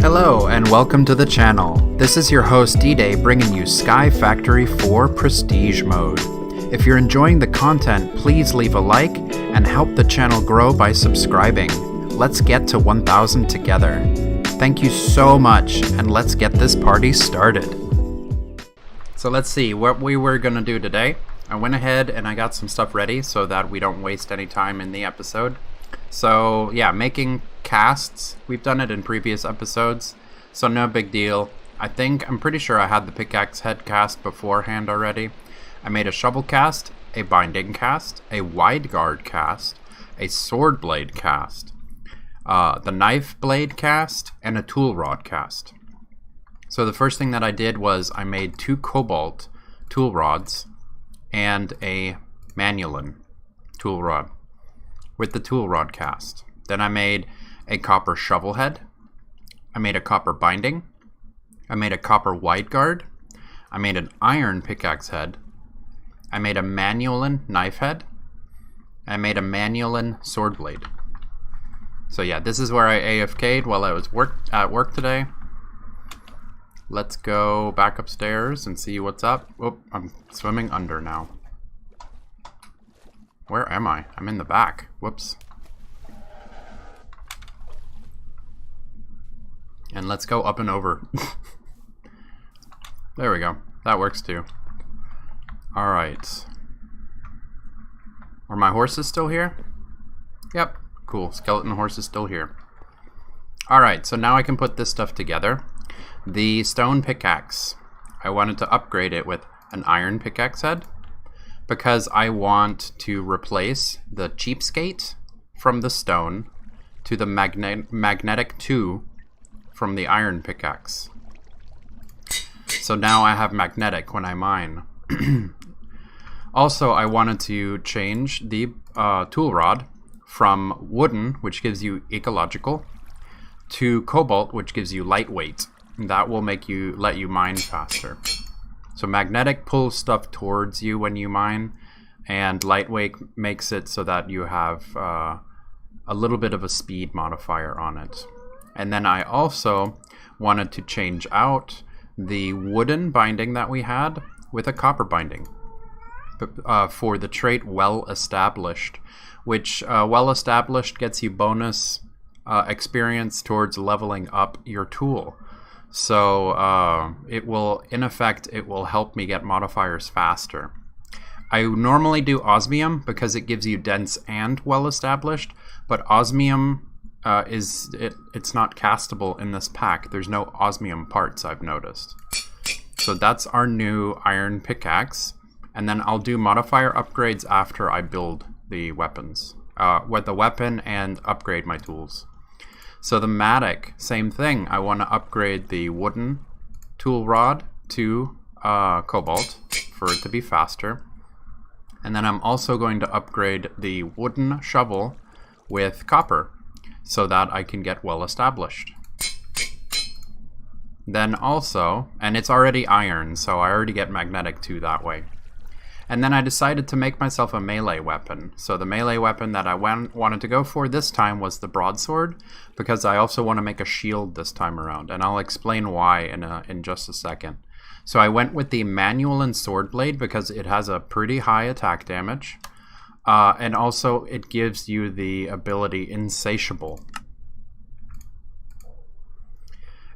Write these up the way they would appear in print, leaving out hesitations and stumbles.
Hello and welcome to the channel. This is your host D-Day bringing you Sky Factory 4 Prestige Mode. If you're enjoying the content, please leave a like and help the channel grow by subscribing. Let's get to 1,000 together. Thank you so much, and let's get this party started. So let's see what we were going to do today. I went ahead and I got some stuff ready so that we don't waste any time in the episode. So yeah, making casts. We've done it in previous episodes, so no big deal. I'm pretty sure I had the pickaxe head cast beforehand already. I made a shovel cast, a binding cast, a wide guard cast, a sword blade cast, the knife blade cast, and a tool rod cast. So the first thing that I did was I made 2 cobalt tool rods and a manulin tool rod with the tool rod cast. Then I made a copper shovel head. I made a copper binding. I made a copper wide guard. I made an iron pickaxe head. I made a manulin knife head. I made a manulin sword blade. So yeah, this is where I AFK'd while I was at work today. Let's go back upstairs and see what's up. Oh, I'm swimming under now. Where am I? I'm in the back. Whoops. And let's go up and over. There we go. That works too. Alright. Are my horses still here? Yep. Cool. Skeleton horse is still here. Alright, so now I can put this stuff together. The stone pickaxe. I wanted to upgrade it with an iron pickaxe head because I want to replace the cheapskate from the stone to the magnetic 2 from the iron pickaxe. So now I have magnetic when I mine. Also, I wanted to change the tool rod from wooden, which gives you ecological, to cobalt, which gives you lightweight. That will let you mine faster. So magnetic pulls stuff towards you when you mine, and lightweight makes it so that you have a little bit of a speed modifier on it. And then I also wanted to change out the wooden binding that we had with a copper binding for the trait Well Established, which Well Established gets you bonus experience towards leveling up your tool. So it will help me get modifiers faster. I normally do osmium because it gives you dense and well established, but osmium it's not castable in this pack. There's no osmium parts, I've noticed. So that's our new iron pickaxe, and then I'll do modifier upgrades after I build the weapons, with the weapon and upgrade my tools. So the matic, same thing. I want to upgrade the wooden tool rod to cobalt for it to be faster. And then I'm also going to upgrade the wooden shovel with copper so that I can get well established. Then also, and it's already iron, so I already get magnetic too that way. And then I decided to make myself a melee weapon. So the melee weapon that I wanted to go for this time was the broadsword, because I also want to make a shield this time around, and I'll explain why in just a second. So I went with the manulin sword blade because it has a pretty high attack damage, and also it gives you the ability Insatiable.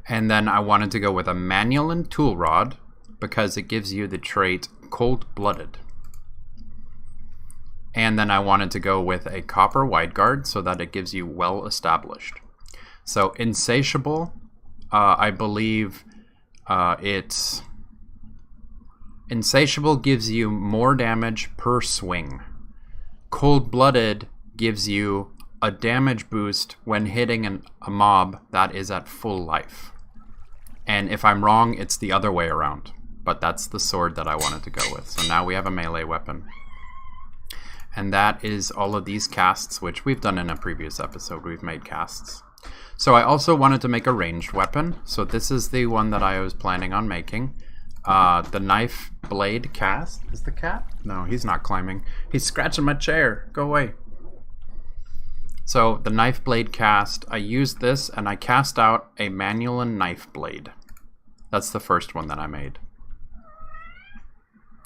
And then I wanted to go with a manulin tool rod because it gives you the trait Cold-Blooded. And then I wanted to go with a copper wide guard so that it gives you Well Established. So Insatiable, I believe Insatiable gives you more damage per swing. Cold-Blooded gives you a damage boost when hitting a mob that is at full life. And if I'm wrong, it's the other way around. But that's the sword that I wanted to go with. So now we have a melee weapon. And that is all of these casts, which we've done in a previous episode. We've made casts. So I also wanted to make a ranged weapon. So this is the one that I was planning on making. The knife blade cast. Is the cat? No, he's not climbing. He's scratching my chair. Go away. So the knife blade cast, I used this and I cast out a manual and knife blade. That's the first one that I made.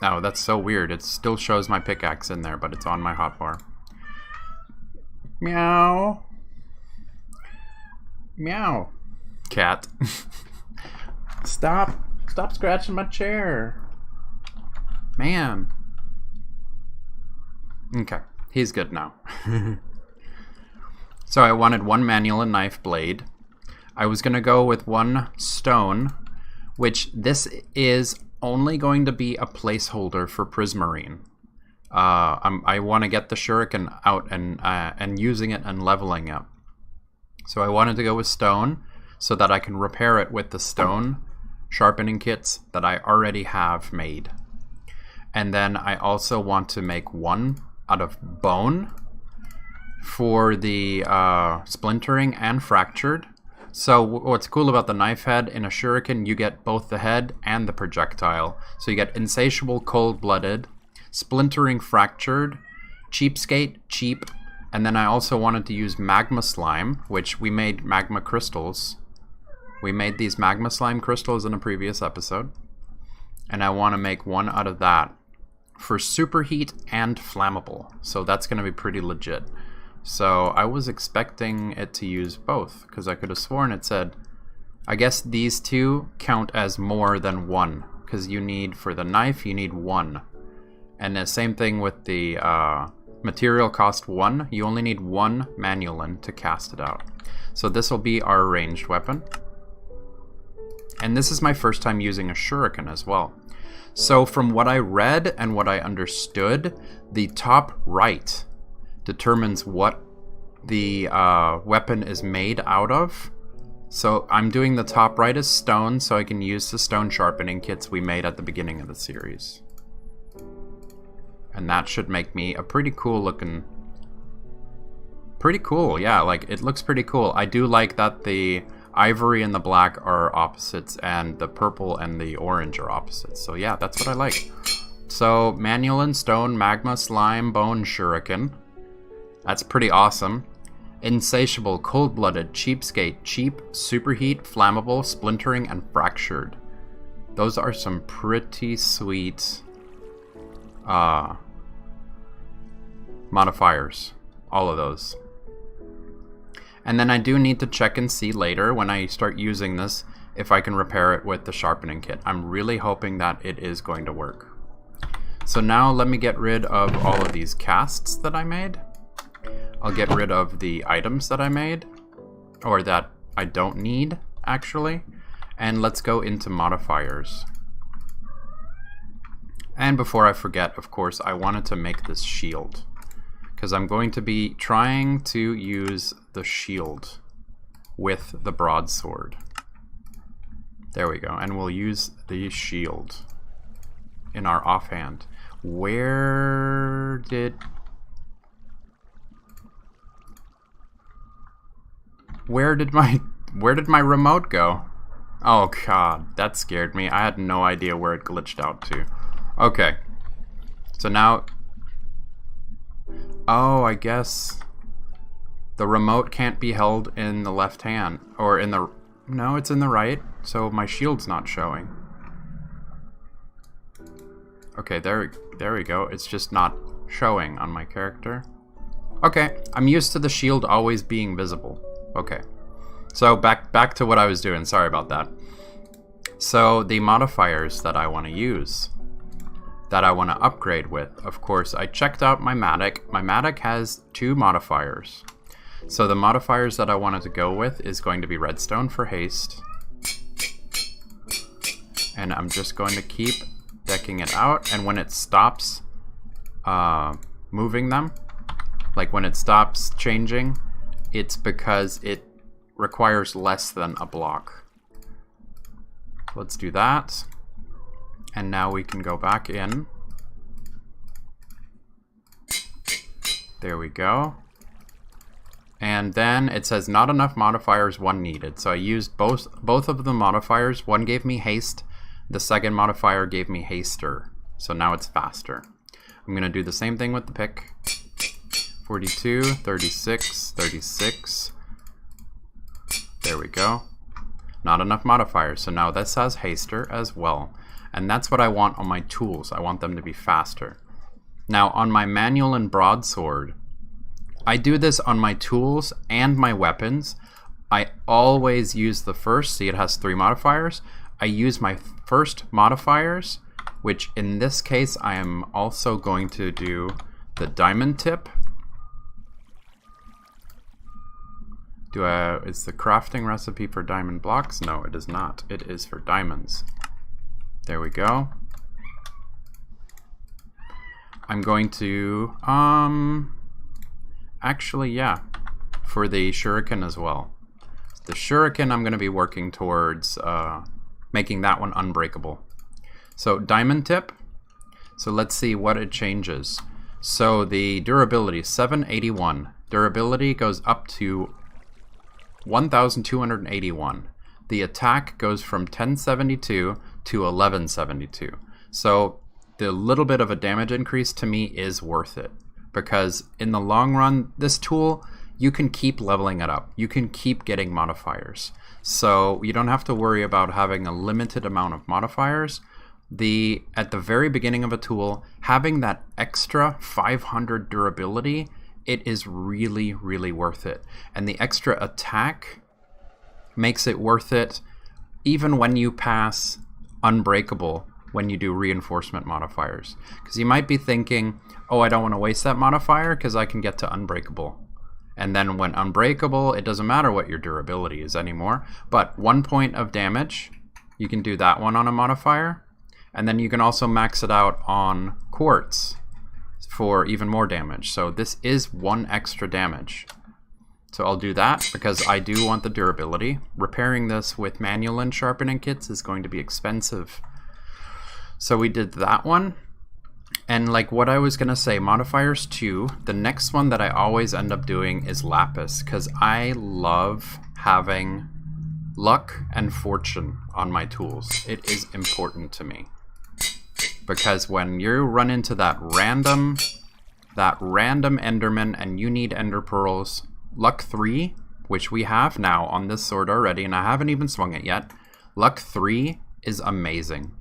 Oh, that's so weird. It still shows my pickaxe in there, but it's on my hotbar. Meow. Meow. Cat. Stop scratching my chair. Man. Okay, he's good now. So I wanted one manual and knife blade. I was going to go with one stone, which this is only going to be a placeholder for Prismarine. I want to get the shuriken out and using it and leveling it. So I wanted to go with stone so that I can repair it with the stone sharpening kits that I already have made. And then I also want to make one out of bone for the splintering and fractured. So what's cool about the knife head, in a shuriken you get both the head and the projectile. So you get insatiable, cold-blooded, splintering, fractured, cheapskate, cheap, and then I also wanted to use magma slime, which we made magma crystals. We made these magma slime crystals in a previous episode, and I want to make one out of that for superheat and flammable. So that's going to be pretty legit. So I was expecting it to use both, because I could have sworn it said, I guess these two count as more than one, because you need, for the knife, you need one. And the same thing with the material cost 1, you only need one manualin to cast it out. So this will be our ranged weapon. And this is my first time using a shuriken as well. So from what I read and what I understood, the top right determines what the weapon is made out of. So I'm doing the top right as stone so I can use the stone sharpening kits we made at the beginning of the series. And that should make me a pretty cool looking... Pretty cool, yeah, like it looks pretty cool. I do like that the ivory and the black are opposites and the purple and the orange are opposites. So yeah, that's what I like. So manualin, stone, magma, slime, bone, shuriken. That's pretty awesome. Insatiable, cold-blooded, cheapskate, cheap, superheat, flammable, splintering, and fractured. Those are some pretty sweet modifiers. All of those. And then I do need to check and see later when I start using this if I can repair it with the sharpening kit. I'm really hoping that it is going to work. So now let me get rid of all of these casts that I made. I'll get rid of the items that I made, or that I don't need, actually. And let's go into modifiers. And before I forget, of course, I wanted to make this shield, because I'm going to be trying to use the shield with the broadsword. There we go, and we'll use the shield in our offhand. Where did my remote go? Oh god, that scared me. I had no idea where it glitched out to. Okay. So now... Oh, I guess the remote can't be held in the left hand. Or in the... No, it's in the right. So my shield's not showing. Okay, there we go. It's just not showing on my character. Okay, I'm used to the shield always being visible. Okay, so back to what I was doing. Sorry about that. So the modifiers that I want to use, that I want to upgrade with, of course, I checked out my Matic. My Matic has 2 modifiers. So the modifiers that I wanted to go with is going to be redstone for haste. And I'm just going to keep decking it out. And when it stops moving them, like when it stops changing, it's because it requires less than a block. Let's do that. And now we can go back in. There we go. And then it says not enough modifiers, 1 needed. So I used both of the modifiers. One gave me haste. The second modifier gave me haster. So now it's faster. I'm going to do the same thing with the pick. 42, 36, 36. There we go. Not enough modifiers. So now this has haster as well. And that's what I want on my tools. I want them to be faster. Now on my manual and broadsword, I do this on my tools and my weapons. I always use the first, see it has 3 modifiers. I use my first modifiers, which in this case I am also going to do the diamond tip. Is the crafting recipe for diamond blocks? No, it is not. It is for diamonds. There we go. I'm going to, actually, yeah, for the shuriken as well. The shuriken, I'm going to be working towards making that one unbreakable. So diamond tip. So let's see what it changes. So the durability, 781. Durability goes up to 1,281. The attack goes from 1072 to 1172. So the little bit of a damage increase to me is worth it, because in the long run, this tool, you can keep leveling it up. You can keep getting modifiers. So you don't have to worry about having a limited amount of modifiers. At the very beginning of a tool, having that extra 500 durability, it is really, really worth it. And the extra attack makes it worth it even when you pass unbreakable when you do reinforcement modifiers. Because you might be thinking, oh, I don't want to waste that modifier because I can get to unbreakable. And then when unbreakable, it doesn't matter what your durability is anymore. But 1 point of damage, you can do that one on a modifier. And then you can also max it out on quartz for even more damage. So this is 1 extra damage. So I'll do that because I do want the durability. Repairing this with manual and sharpening kits is going to be expensive. So we did that one. And like what I was going to say, modifiers 2, the next one that I always end up doing is lapis, because I love having luck and fortune on my tools. It is important to me. Because when you run into that random enderman and you need ender pearls, luck 3, which we have now on this sword already, and I haven't even swung it yet, luck 3 is amazing.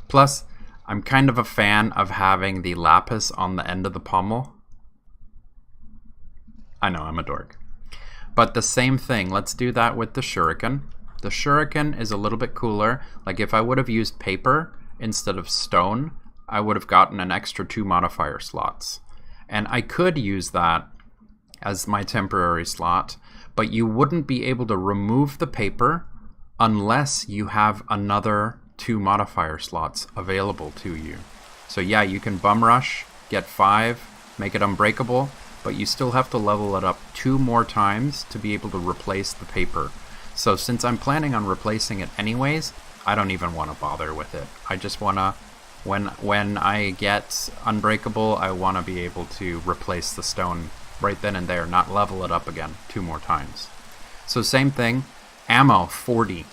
Plus, I'm kind of a fan of having the lapis on the end of the pommel. I know, I'm a dork. But the same thing, let's do that with the shuriken. The shuriken is a little bit cooler. Like if I would have used paper instead of stone, I would have gotten an extra 2 modifier slots. And I could use that as my temporary slot, but you wouldn't be able to remove the paper unless you have another 2 modifier slots available to you. So yeah, you can bum rush, get 5, make it unbreakable, but you still have to level it up 2 more times to be able to replace the paper. So since I'm planning on replacing it anyways, I don't even want to bother with it. I just want to, when I get unbreakable, I want to be able to replace the stone right then and there, not level it up again 2 more times. So same thing, ammo 40.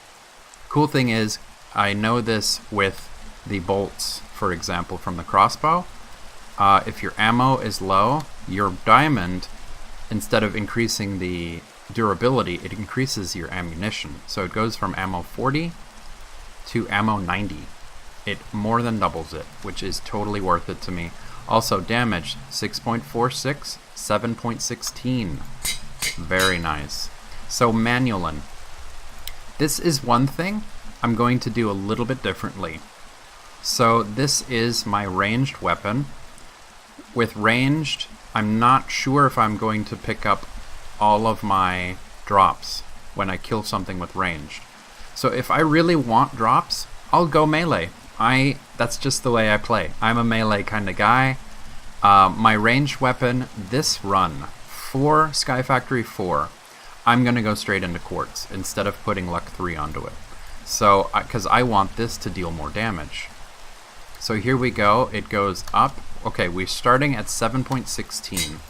Cool thing is, I know this with the bolts, for example, from the crossbow. If your ammo is low, your diamond, instead of increasing the durability, it increases your ammunition. So it goes from ammo 40 to ammo 90. It more than doubles it, which is totally worth it to me. Also damage, 6.46, 7.16. Very nice. So Manulin. This is one thing I'm going to do a little bit differently. So this is my ranged weapon. With ranged, I'm not sure if I'm going to pick up all of my drops when I kill something with ranged. So if I really want drops, I'll go melee. That's just the way I play. I'm a melee kind of guy. My ranged weapon, this run, for Sky Factory 4, I'm going to go straight into quartz instead of putting luck 3 onto it. So, because I want this to deal more damage. So here we go, it goes up. Okay, we're starting at 7.16.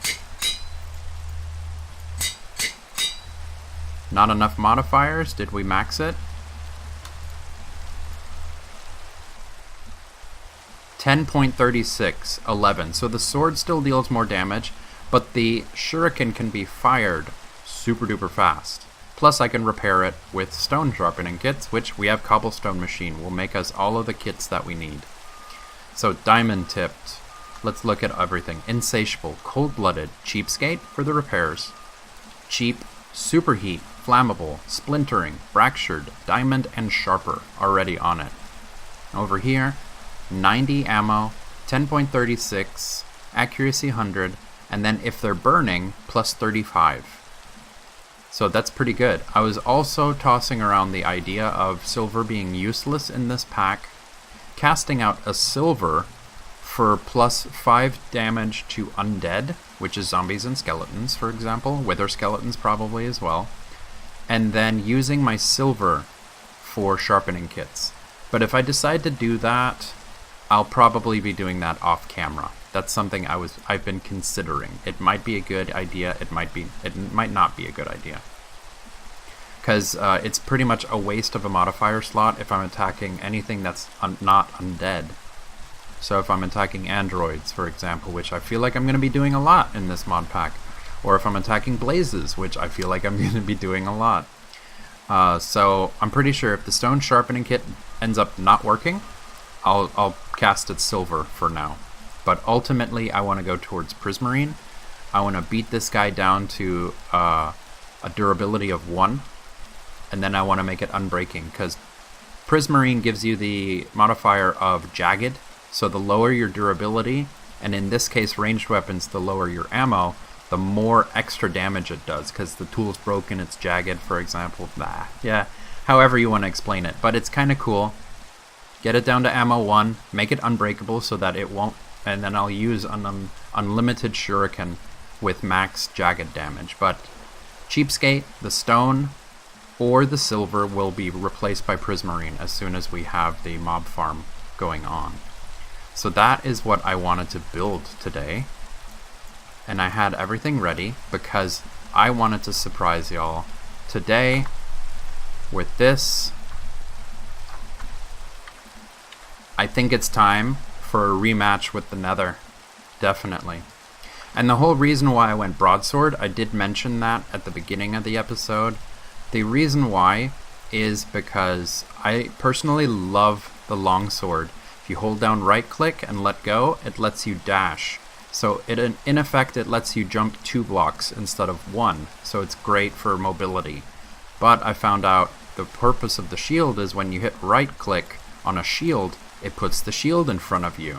Not enough modifiers, did we max it? 10.36, 11. So the sword still deals more damage, but the shuriken can be fired super duper fast. Plus I can repair it with stone sharpening kits, which we have cobblestone machine will make us all of the kits that we need. So diamond tipped, let's look at everything. Insatiable, cold-blooded, cheapskate for the repairs, cheap, superheat, flammable, splintering, fractured, diamond, and sharper already on it. Over here, 90 ammo, 10.36, accuracy 100, and then if they're burning, plus 35. So that's pretty good. I was also tossing around the idea of silver being useless in this pack, casting out a silver for plus 5 damage to undead, which is zombies and skeletons, for example, wither skeletons probably as well, and then using my silver for sharpening kits. But if I decide to do that, I'll probably be doing that off camera. That's something I've been considering. It might be a good idea. It might not be a good idea. Because it's pretty much a waste of a modifier slot if I'm attacking anything that's not undead. So if I'm attacking androids, for example, which I feel like I'm going to be doing a lot in this mod pack, or if I'm attacking blazes, which I feel like I'm going to be doing a lot. So I'm pretty sure if the stone sharpening kit ends up not working, I'll cast it silver for now. But ultimately, I want to go towards Prismarine. I want to beat this guy down to a durability of 1, and then I want to make it unbreaking, because Prismarine gives you the modifier of jagged, so the lower your durability, and in this case ranged weapons, the lower your ammo, the more extra damage it does, because the tool's broken, it's jagged, for example. Yeah, however you want to explain it, but it's kind of cool. Get it down to ammo 1, make it unbreakable so that it won't, and then I'll use an unlimited shuriken with max jagged damage. But cheapskate, the stone, or the silver will be replaced by Prismarine as soon as we have the mob farm going on. So that is what I wanted to build today. And I had everything ready because I wanted to surprise y'all today with this. I think it's time for a rematch with the Nether. Definitely. And the whole reason why I went broadsword, I did mention that at the beginning of the episode. The reason why is because I personally love the longsword. If you hold down right click and let go, it lets you dash. So in effect, it lets you jump 2 blocks instead of 1. So it's great for mobility. But I found out the purpose of the shield is when you hit right click on a shield, it puts the shield in front of you.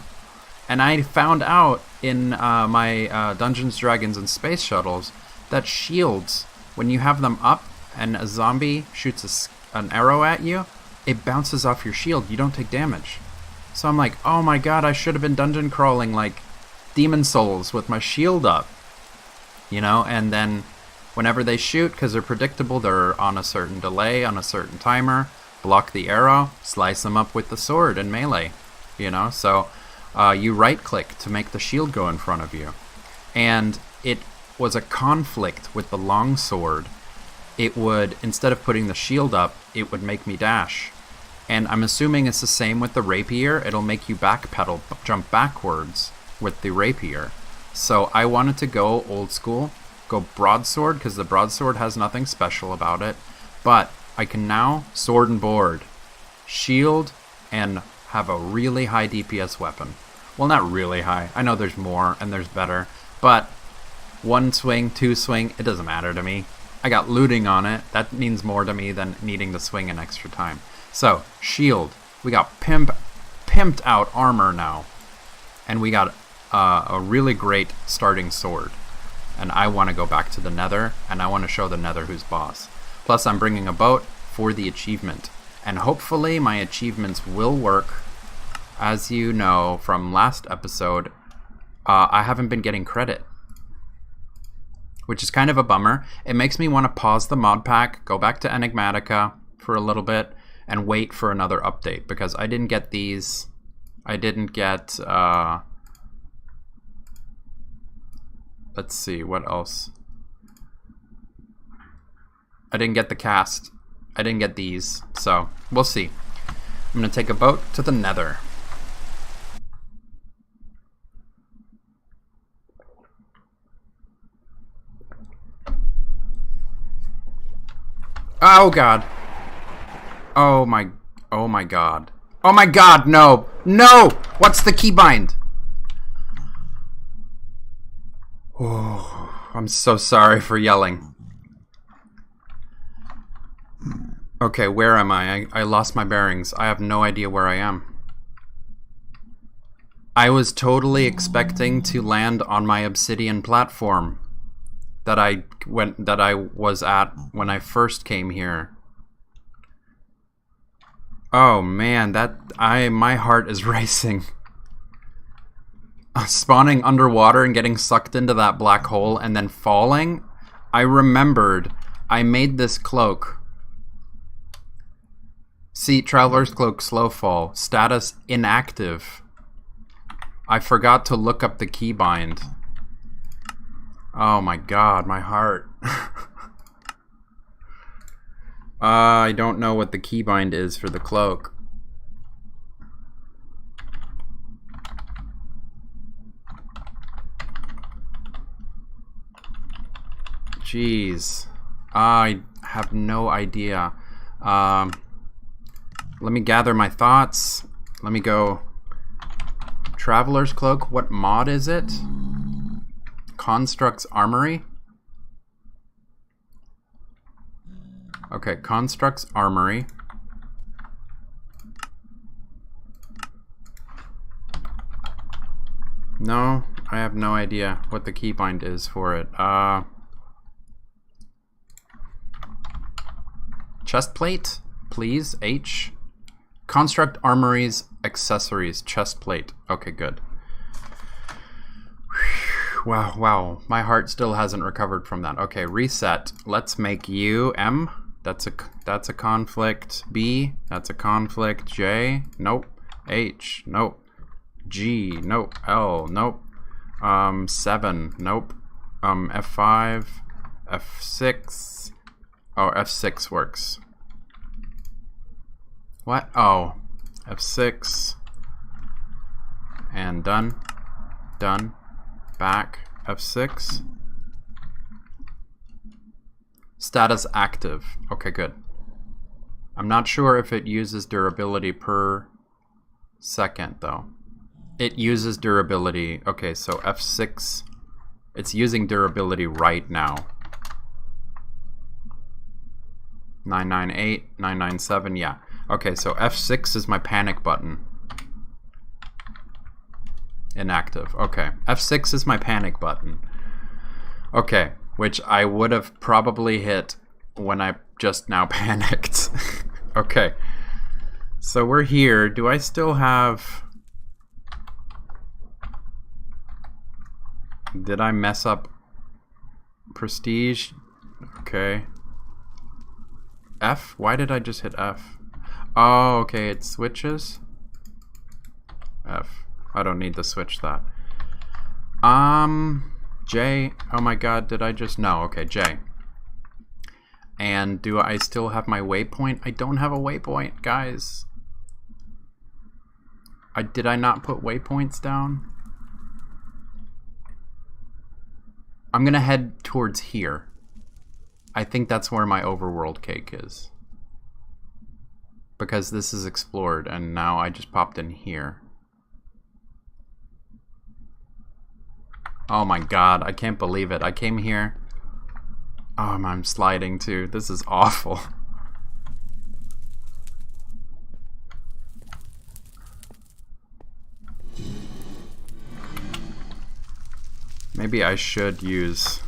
And I found out in my Dungeons, Dragons, and Space Shuttles that shields, when you have them up and a zombie shoots an arrow at you, it bounces off your shield. You don't take damage. So I'm like, oh my god, I should have been dungeon crawling like Demon Souls with my shield up. You know, and then whenever they shoot, because they're predictable, they're on a certain delay, on a certain timer, block the arrow, slice them up with the sword in melee. You know, so you right click to make the shield go in front of you. And it was a conflict with the longsword. It would, instead of putting the shield up, it would make me dash. And I'm assuming it's the same with the rapier. It'll make you backpedal, jump backwards with the rapier. So I wanted to go old school, go broadsword, because the broadsword has nothing special about it. But I can now sword and board, shield, and have a really high DPS weapon. Well, not really high. I know there's more and there's better. But 1 swing, 2 swing, it doesn't matter to me. I got looting on it. That means more to me than needing to swing an extra time. So, shield. We got pimped out armor now. And we got a really great starting sword. And I want to go back to the Nether, and I want to show the Nether who's boss. Plus, I'm bringing a boat for the achievement. And hopefully my achievements will work. As you know from last episode, I haven't been getting credit, which is kind of a bummer. It makes me want to pause the mod pack, go back to Enigmatica for a little bit, and wait for another update, because I didn't get these. I didn't get, let's see, what else? I didn't get the cast. I didn't get these, so we'll see. I'm going to take a boat to the Nether. Oh god. Oh my god. Oh my god, no! No! What's the keybind? Oh, I'm so sorry for yelling. Okay, where am I? I lost my bearings. I have no idea where I am. I was totally expecting to land on my obsidian platform that I was at when I first came here. Oh man, my heart is racing. Spawning underwater and getting sucked into that black hole and then falling. I remembered I made this cloak. See, Traveler's Cloak slow fall. Status inactive. I forgot to look up the keybind. Oh my god, my heart. I don't know what the keybind is for the cloak. Jeez. I have no idea. Let me gather my thoughts. Let me go. Traveler's Cloak. What mod is it? Construct's Armory. Okay, Construct's Armory. No, I have no idea what the keybind is for it. Chestplate, please. H. Construct Armory's accessories. Chestplate. Okay, good. Wow, wow. My heart still hasn't recovered from that. Okay, reset. Let's make U M. That's a conflict. B. That's a conflict. J. Nope. H. Nope. G. Nope. L. Nope. 7. Nope. F5. F6. Oh, F6 works. What? Oh. F6. And done. Done. Back. F6. Status active. Okay, good. I'm not sure if it uses durability per second, though. It uses durability. Okay, so F6. It's using durability right now. 998, 997, yeah. Okay, so F6 is my panic button. Inactive. Okay. F6 is my panic button. Okay, which I would have probably hit when I just now panicked. Okay. So we're here. Do I still have... Did I mess up prestige? Okay. F? Why did I just hit F? Oh, okay, it switches. F. I don't need to switch that. J. Oh my god, did I just... No, okay, J. And do I still have my waypoint? I don't have a waypoint, guys. Did I not put waypoints down? I'm gonna head towards here. I think that's where my overworld cake is. Because this is explored, and now I just popped in here. Oh my god, I can't believe it. I came here. Oh, I'm sliding too. This is awful. Maybe I should use...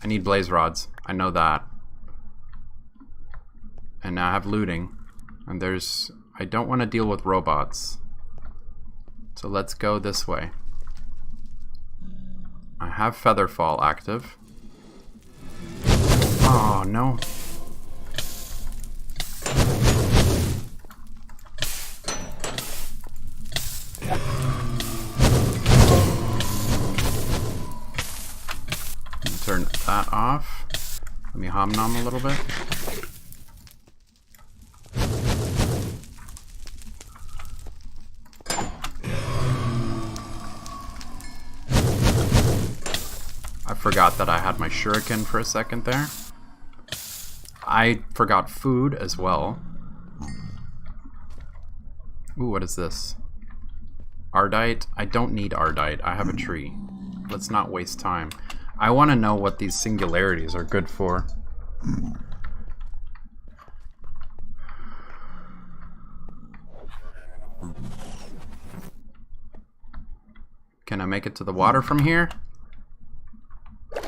I need blaze rods. I know that. And now I have looting. And there's... I don't want to deal with robots. So let's go this way. I have Featherfall active. Oh, no. Turn that off. Let me hom-nom a little bit. forgot that I had my shuriken for a second there. I forgot food as well. Ooh, what is this? Ardite? I don't need Ardite. I have a tree. Let's not waste time. I want to know what these singularities are good for. Can I make it to the water from here?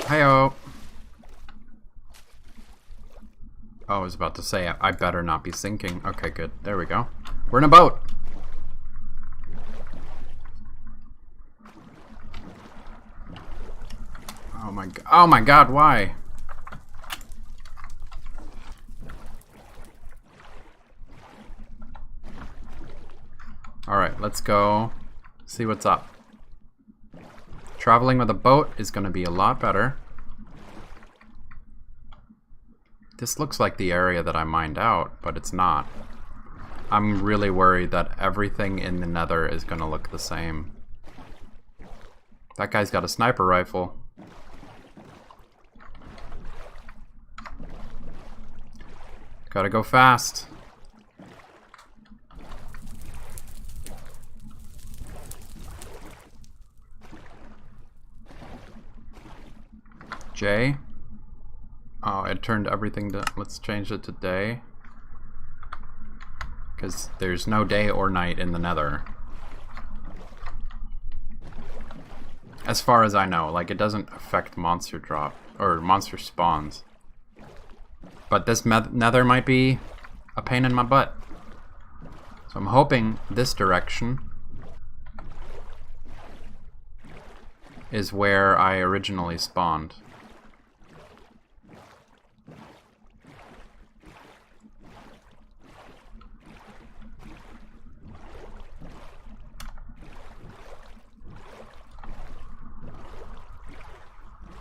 Hi-oh. Oh, I was about to say, I better not be sinking. Okay, good. There we go. We're in a boat. Oh my god, why? Alright, let's go see what's up. Traveling with a boat is going to be a lot better. This looks like the area that I mined out, but it's not. I'm really worried that everything in the nether is going to look the same. That guy's got a sniper rifle. Gotta go fast. J. Oh, it turned everything to... Let's change it to day. Because there's no day or night in the nether. As far as I know. Like, it doesn't affect monster drop. Or monster spawns. But this nether might be a pain in my butt. So I'm hoping this direction is where I originally spawned.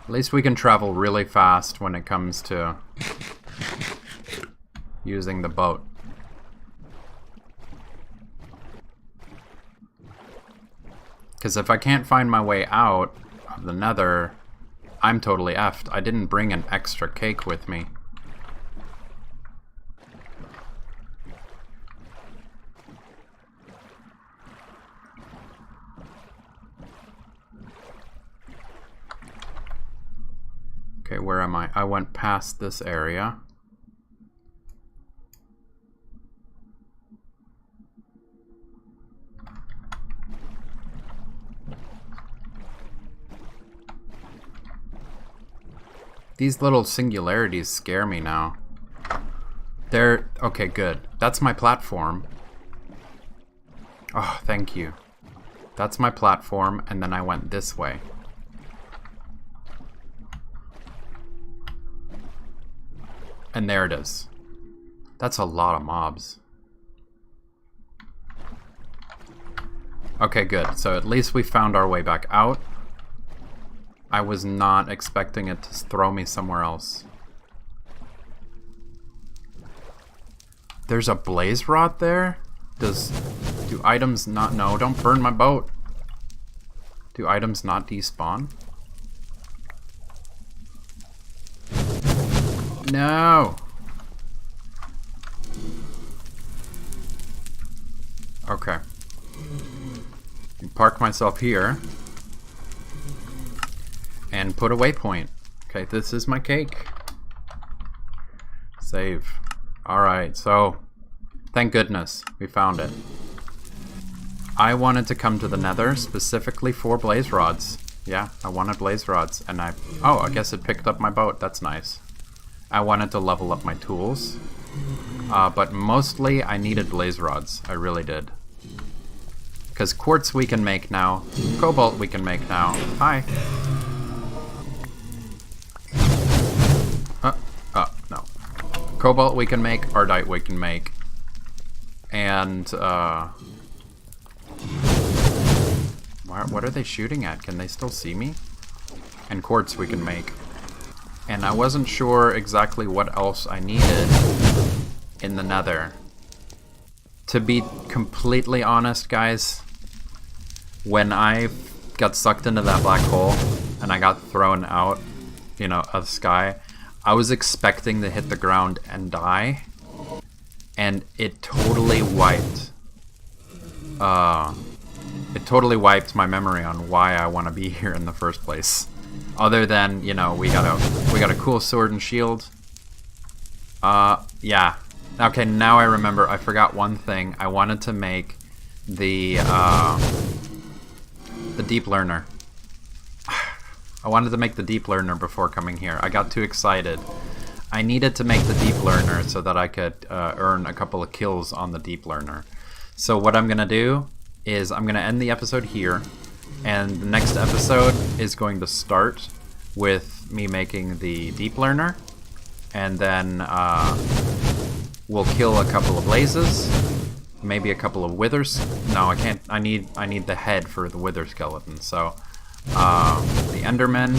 At least we can travel really fast when it comes to using the boat. Because if I can't find my way out of the nether, I'm totally effed. I didn't bring an extra cake with me. Okay, where am I? I went past this area. These little singularities scare me now. They're... Okay, good. That's my platform. Oh, thank you. That's my platform, and then I went this way. And there it is. That's a lot of mobs. Okay, good. So at least we found our way back out. I was not expecting it to throw me somewhere else. There's a blaze rod there? Do items not... No, don't burn my boat. Do items not despawn? No! Okay. Park myself here. And put a waypoint. Okay, this is my cake. Save. Alright, so... Thank goodness we found it. I wanted to come to the nether specifically for blaze rods. Yeah, I wanted blaze rods. And I... Oh, I guess it picked up my boat. That's nice. I wanted to level up my tools, but mostly I needed blaze rods. I really did. Because quartz we can make now, cobalt we can make now. Hi. No. Cobalt we can make, ardite we can make, and what are they shooting at? Can they still see me? And quartz we can make. And I wasn't sure exactly what else I needed in the nether. To be completely honest, guys, when I got sucked into that black hole and I got thrown out, you know, of sky, I was expecting to hit the ground and die, and it totally wiped. It totally wiped my memory on why I want to be here in the first place. Other than, you know, we got a cool sword and shield. Yeah. Okay, now I remember. I forgot one thing. I wanted to make the deep learner. I wanted to make the deep learner before coming here. I got too excited. I needed to make the deep learner so that I could earn a couple of kills on the deep learner. So what I'm gonna do is I'm gonna end the episode here, and the next episode is going to start with me making the deep learner, and then we'll kill a couple of blazes, maybe a couple of withers. No, I can't. I need the head for the wither skeleton. So the enderman.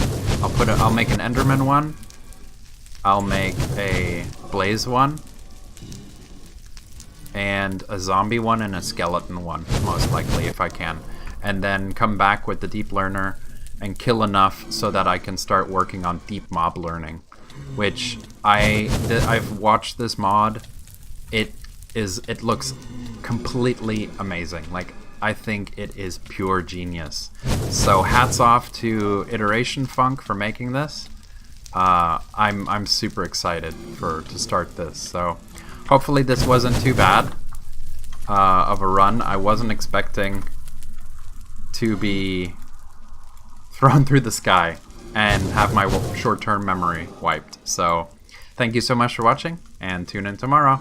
I'll make an enderman one. I'll make a blaze one, and a zombie one, and a skeleton one, most likely, if I can. And then come back with the deep learner and kill enough so that I can start working on deep mob learning, which I've watched this mod. It looks completely amazing. Like, I think it is pure genius. So hats off to Iteration Funk for making this. I'm super excited to start this. So hopefully this wasn't too bad of a run. I wasn't expecting to be thrown through the sky and have my short-term memory wiped. So thank you so much for watching, and tune in tomorrow.